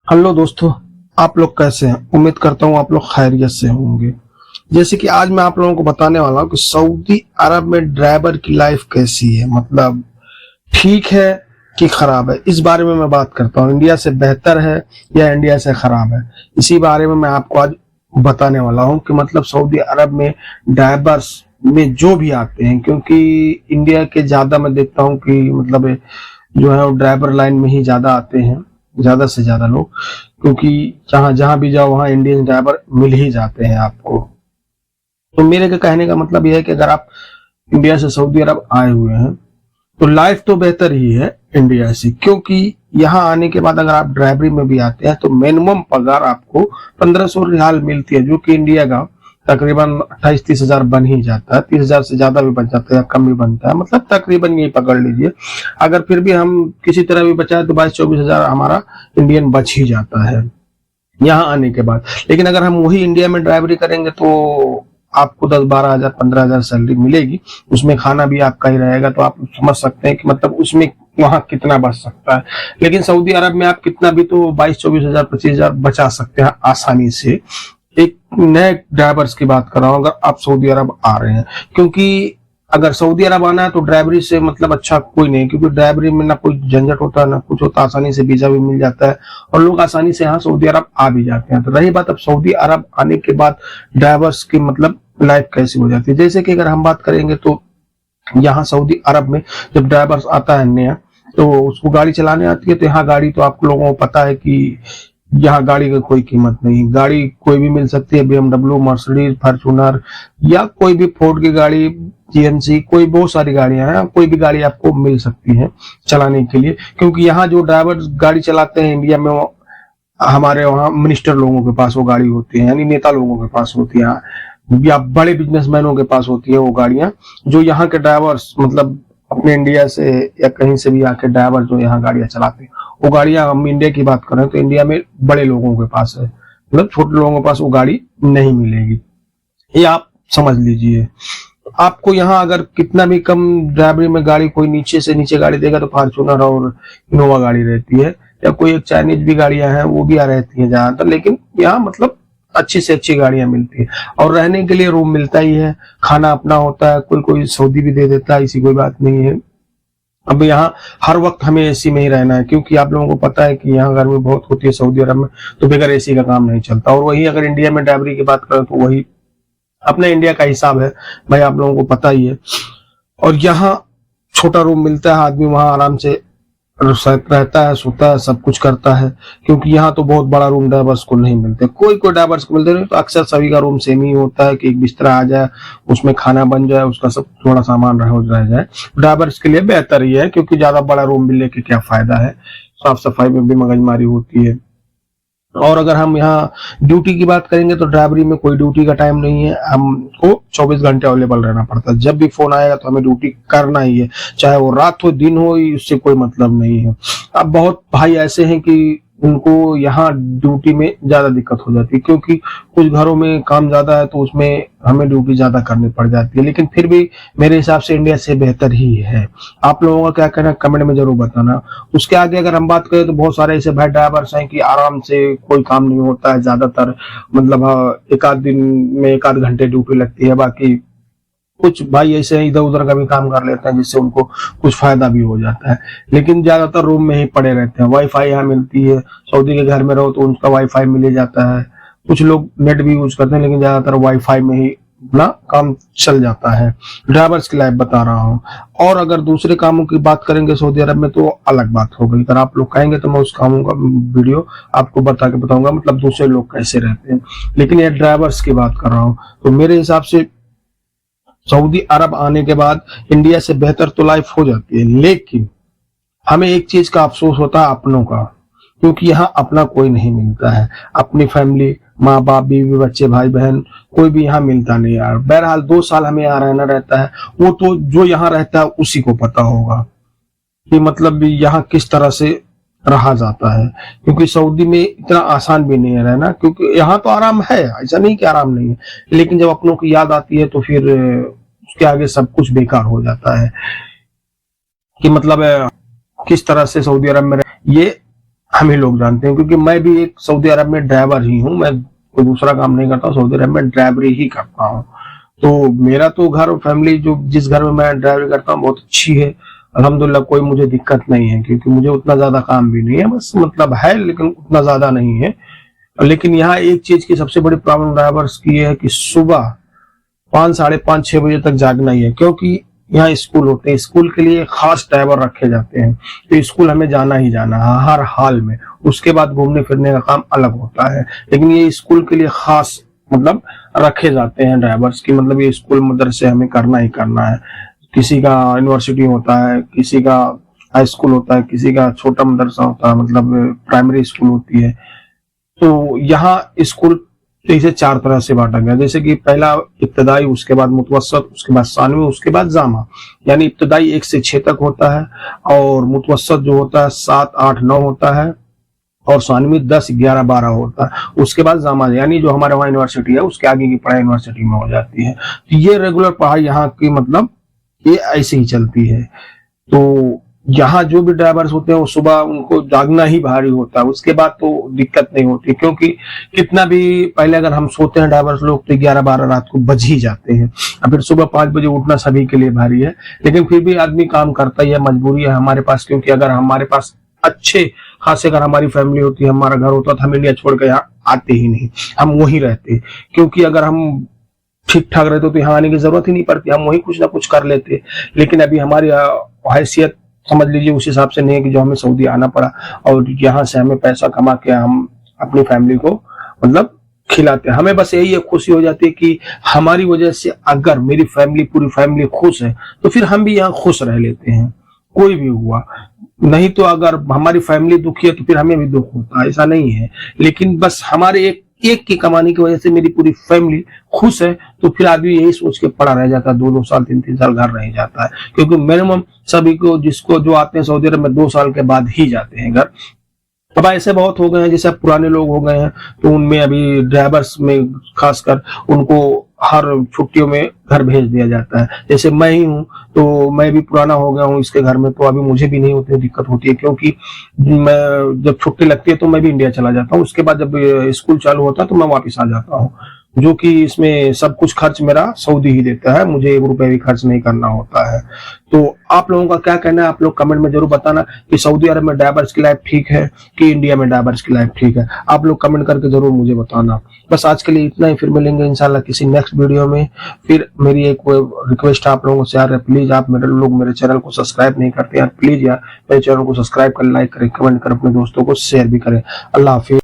Hello दोस्तों, आप लोग कैसे हैं? उम्मीद करता हूँ आप लोग खैरियत से होंगे। जैसे कि आज मैं आप लोगों को बताने वाला हूँ कि सऊदी अरब में ड्राइवर की लाइफ कैसी है, मतलब ठीक है कि खराब है। इस बारे में मैं बात करता हूँ, इंडिया से बेहतर है या इंडिया से खराब है। इसी बारे में मैं आपको आज बताने वाला हूँ कि मतलब सऊदी अरब में ड्राइवर्स में जो भी आते हैं, क्योंकि इंडिया के ज्यादा मैं देखता हूँ कि मतलब जो है वो ड्राइवर लाइन में ही ज्यादा आते हैं, ज्यादा से ज्यादा लोग, क्योंकि जहां जहां भी जाओ वहां इंडियन ड्राइवर मिल ही जाते हैं आपको। तो मेरे के कहने का मतलब यह है कि अगर आप इंडिया से सऊदी अरब आए हुए हैं तो लाइफ तो बेहतर ही है इंडिया से, क्योंकि यहाँ आने के बाद अगर आप ड्राइवरी में भी आते हैं तो मिनिमम पगार आपको 1500 रियाल मिलती है, जो कि इंडिया का तकरीबन 28-30 हजार बन ही जाता है। 30 हजार से ज्यादा भी बन जाता है या कम भी बनता है, मतलब तकरीबन यही पकड़ लीजिए। अगर फिर भी हम किसी तरह भी बचाए तो 22-24 हजार हमारा इंडियन बच ही जाता है यहाँ आने के बाद। लेकिन अगर हम वही इंडिया में ड्राइवरी करेंगे तो आपको 10-12 हजार 15 हजार सैलरी मिलेगी, उसमें खाना भी आपका ही रहेगा। तो आप समझ सकते हैं कि मतलब उसमें वहां कितना बच सकता है। लेकिन सऊदी अरब में आप कितना भी तो 22-24 हजार 25 हजार बचा सकते हैं आसानी से। एक नए ड्राइवर्स की बात कर रहा हूँ, अगर आप सऊदी अरब आ रहे हैं, क्योंकि अगर सऊदी अरब आना है तो ड्राइवरी से मतलब अच्छा कोई नहीं, क्योंकि ड्राइवरी में ना कोई झंझट होता है ना कुछ होता, आसानी से वीजा भी मिल जाता है और लोग आसानी से यहाँ सऊदी अरब आ भी जाते हैं। तो रही बात अब सऊदी अरब आने के बाद ड्राइवर्स की मतलब लाइफ कैसी हो जाती है, जैसे कि अगर हम बात करेंगे तो यहाँ सऊदी अरब में जब ड्राइवर्स आता है नया तो उसको गाड़ी चलाने आती है। तो यहाँ गाड़ी तो आप लोगों को पता है कि यहाँ गाड़ी की कोई कीमत नहीं, गाड़ी कोई भी मिल सकती है, BMW, मर्सिडीज, फॉर्च्यूनर या कोई भी फोर्ड की गाड़ी, GMC, कोई बहुत सारी गाड़ियां हैं, कोई भी गाड़ी आपको मिल सकती है चलाने के लिए। क्योंकि यहाँ जो ड्राइवर गाड़ी चलाते हैं इंडिया में, वो हमारे वहाँ मिनिस्टर लोगों के पास वो गाड़ी होती है, यानी नेता लोगों के पास होती है या बड़े बिजनेसमैनों के पास होती है वो गाड़ियां। जो यहाँ के ड्राइवर्स मतलब अपने इंडिया से या कहीं से भी आके ड्राइवर जो यहाँ गाड़ियां चलाते हैं, वो गाड़ियां, हम इंडिया की बात करें तो इंडिया में बड़े लोगों के पास है, मतलब छोटे लोगों के पास वो गाड़ी नहीं मिलेगी, ये आप समझ लीजिए। आपको यहाँ अगर कितना भी कम ड्राइवरी में गाड़ी कोई नीचे से नीचे गाड़ी देगा तो फॉर्च्यूनर और इनोवा गाड़ी रहती है, या कोई एक चाइनीज भी गाड़ियां हैं वो भी आ रहती हैं ज्यादातर। लेकिन यहाँ मतलब अच्छी से अच्छी गाड़ियां मिलती है और रहने के लिए रूम मिलता ही है, खाना अपना होता है, कोई कोई सऊदी भी दे देता है, ऐसी कोई बात नहीं है। अब यहाँ हर वक्त हमें एसी में ही रहना है, क्योंकि आप लोगों को पता है कि यहाँ गर्मी बहुत होती है सऊदी अरब में, तो बगैर एसी का काम नहीं चलता। और वही अगर इंडिया में ड्राइवरी की बात करें तो वही अपने इंडिया का हिसाब है भाई, आप लोगों को पता ही है। और यहाँ छोटा रूम मिलता है, आदमी वहां आराम से रहता है, सोता है, सब कुछ करता है। क्योंकि यहाँ तो बहुत बड़ा रूम ड्राइवर्स को नहीं मिलते, कोई कोई ड्राइवर्स को मिलते नहीं, तो अक्सर सभी का रूम सेम ही होता है कि एक बिस्तरा आ जाए, उसमें खाना बन जाए, उसका सब थोड़ा सामान रह जाए। ड्राइवर्स के लिए बेहतर ही है, क्योंकि ज्यादा बड़ा रूम मिलने के क्या फायदा है, साफ सफाई में भी मगजमारी होती है। और अगर हम यहाँ ड्यूटी की बात करेंगे तो ड्राइवरी में कोई ड्यूटी का टाइम नहीं है, हमको 24 घंटे अवेलेबल रहना पड़ता है। जब भी फोन आएगा तो हमें ड्यूटी करना ही है, चाहे वो रात हो दिन हो, उससे कोई मतलब नहीं है। अब बहुत भाई ऐसे हैं कि उनको यहाँ ड्यूटी में ज्यादा दिक्कत हो जाती है, क्योंकि कुछ घरों में काम ज्यादा है तो उसमें हमें ड्यूटी ज्यादा करनी पड़ जाती है। लेकिन फिर भी मेरे हिसाब से इंडिया से बेहतर ही है। आप लोगों का क्या कहना है कमेंट में जरूर बताना। उसके आगे अगर हम बात करें तो बहुत सारे ऐसे भाई ड्राइवर्स हैं कि आराम से कोई काम नहीं होता है ज्यादातर, मतलब एक आध दिन में एक आध घंटे ड्यूटी लगती है। बाकी कुछ भाई ऐसे इधर उधर का भी काम कर लेते हैं जिससे उनको कुछ फायदा भी हो जाता है। लेकिन ज्यादातर रूम में ही पड़े रहते हैं। वाईफाई यहाँ मिलती है, सऊदी के घर में रहो तो उनका वाईफाई मिल जाता है। कुछ लोग नेट भी यूज करते हैं, लेकिन ज्यादातर वाईफाई में ही अपना काम चल जाता है। ड्राइवर्स की लाइफ बता रहा हूँ। और अगर दूसरे कामों की बात करेंगे सऊदी अरब में तो अलग बात हो गई। अगर आप लोग कहेंगे तो मैं उस कामों का वीडियो आपको बता के बताऊंगा, मतलब दूसरे लोग कैसे रहते हैं। लेकिन ये ड्राइवर्स की बात कर रहा हूँ, तो मेरे हिसाब से सऊदी अरब आने के बाद इंडिया से बेहतर तो लाइफ हो जाती है। लेकिन हमें एक चीज का अफसोस होता है, अपनों का, क्योंकि यहाँ अपना कोई नहीं मिलता है। अपनी फैमिली, माँ बाप, बीवी बच्चे, भाई बहन, कोई भी यहाँ मिलता नहीं यार। बहरहाल 2 साल हमें यहाँ रहना रहता है, वो तो जो यहाँ रहता है उसी को पता होगा कि मतलब यहाँ किस तरह से रहा जाता है। क्योंकि सऊदी में इतना आसान भी नहीं है रहना, क्योंकि यहाँ तो आराम है, ऐसा नहीं कि आराम नहीं है, लेकिन जब अपनों की याद आती है तो फिर उसके आगे सब कुछ बेकार हो जाता है। कि मतलब किस तरह से सऊदी अरब में ये हम ही लोग जानते हैं, क्योंकि मैं भी एक सऊदी अरब में ड्राइवर ही हूँ। मैं कोई दूसरा काम नहीं करता हूँ, सऊदी अरब में ड्राइवरी ही करता हूँ। तो मेरा तो घर और फैमिली जो जिस घर में मैं ड्राइवरी करता हूँ बहुत अच्छी है, अल्हम्दुलिल्लाह। कोई मुझे दिक्कत नहीं है, क्योंकि मुझे उतना ज्यादा काम भी नहीं है, बस मतलब है लेकिन उतना ज्यादा नहीं है। लेकिन यहाँ एक चीज की सबसे बड़ी प्रॉब्लम ड्राइवर्स की है कि सुबह 5, साढ़े 5, 6 बजे तक जागना ही है, क्योंकि यहाँ स्कूल होते हैं। स्कूल के लिए खास ड्राइवर रखे जाते हैं, तो स्कूल हमें जाना ही जाना है हर हाल में। उसके बाद घूमने फिरने का काम अलग होता है, लेकिन ये स्कूल के लिए खास मतलब रखे जाते हैं ड्राइवर्स की, मतलब ये स्कूल मदरसे हमें करना ही करना है। किसी का यूनिवर्सिटी होता है, किसी का हाई स्कूल होता है, किसी का छोटा मदरसा होता है, मतलब प्राइमरी स्कूल होती है। तो यहाँ स्कूल इसे 4 तरह से बांटा गया, जैसे कि पहला इब्तदाई, उसके बाद मुतवस्सत, उसके बाद सानवी, उसके बाद जामा। यानी इब्तदाई 1 से 6 तक होता है, और मुतवस्सत जो होता है 7, 8, 9 होता है, और सानवी 10, 11, 12 होता है। उसके बाद जामा, यानी जो हमारे वहाँ यूनिवर्सिटी है उसके आगे की पढ़ाई यूनिवर्सिटी में हो जाती है। तो ये रेगुलर पढ़ाई यहाँ की मतलब ये ऐसे ही चलती है। तो यहाँ जो भी ड्राइवर्स होते हैं वो सुबह उनको जागना ही भारी होता है, उसके बाद तो दिक्कत नहीं होती, क्योंकि कितना भी पहले अगर हम सोते हैं ड्राइवर्स लोग तो 11-12 रात को बज ही जाते हैं, और फिर सुबह 5 बजे उठना सभी के लिए भारी है। लेकिन फिर भी आदमी काम करता ही है, मजबूरी है हमारे पास, क्योंकि अगर हमारे पास अच्छे खासे अगर हमारी फैमिली होती, हमारा घर होता तो हम इंडिया छोड़ कर यहाँ आते ही नहीं, हम वहीं रहते। क्योंकि अगर हम ठीक ठाक रहते तो यहाँ आने की जरूरत ही नहीं पड़ती, हम वही कुछ ना कुछ कर लेते। लेकिन अभी हमारी हैसियत समझ लीजिए उस हिसाब से नहीं है कि जो हमें सऊदी आना पड़ा, और यहाँ से हमें पैसा कमा के हम अपनी फैमिली को मतलब खिलाते हैं। हमें बस यही एक खुशी हो जाती है कि हमारी वजह से अगर मेरी फैमिली, पूरी फैमिली खुश है तो फिर हम भी यहाँ खुश रह लेते हैं, कोई भी हुआ। नहीं तो अगर हमारी फैमिली दुखी है तो फिर हमें भी दुख होता है, ऐसा नहीं है। लेकिन बस हमारे एक की कमाने की वजह से मेरी पूरी फैमिली खुश है, तो फिर आदमी यही सोच के पड़ा रह जाता है, 2-2 साल 3-3 साल घर रह जाता है। क्योंकि मिनिमम सभी को जिसको जो आते हैं सऊदी अरब में 2 साल के बाद ही जाते हैं घर। अब ऐसे बहुत हो गए हैं, जैसे पुराने लोग हो गए हैं, तो उनमें अभी ड्राइवर्स में खासकर उनको हर छुट्टियों में घर भेज दिया जाता है। जैसे मैं ही हूँ, तो मैं भी पुराना हो गया हूँ इसके घर में, तो अभी मुझे भी नहीं उतनी दिक्कत होती है, क्योंकि मैं जब छुट्टी लगती है तो मैं भी इंडिया चला जाता हूँ। उसके बाद जब स्कूल चालू होता है तो मैं वापस आ जाता हूँ, जो कि इसमें सब कुछ खर्च मेरा सऊदी ही देता है, मुझे 1 रुपए भी खर्च नहीं करना होता है। तो आप लोगों का क्या कहना है, आप लोग कमेंट में जरूर बताना कि सऊदी अरब में ड्राइवर्स की लाइफ ठीक है कि इंडिया में ड्राइवर्स की लाइफ ठीक है। आप लोग कमेंट करके जरूर मुझे बताना। बस आज के लिए इतना ही, फिर मिलेंगे इंशाल्लाह किसी नेक्स्ट वीडियो में। फिर मेरी एक रिक्वेस्ट है आप लोगों से यार, प्लीज आप मेरे चैनल को सब्सक्राइब नहीं करते यार, प्लीज यार मेरे चैनल को सब्सक्राइब कर, लाइक करें, कमेंट करें, अपने दोस्तों को शेयर भी करें। अल्लाह हाफिज।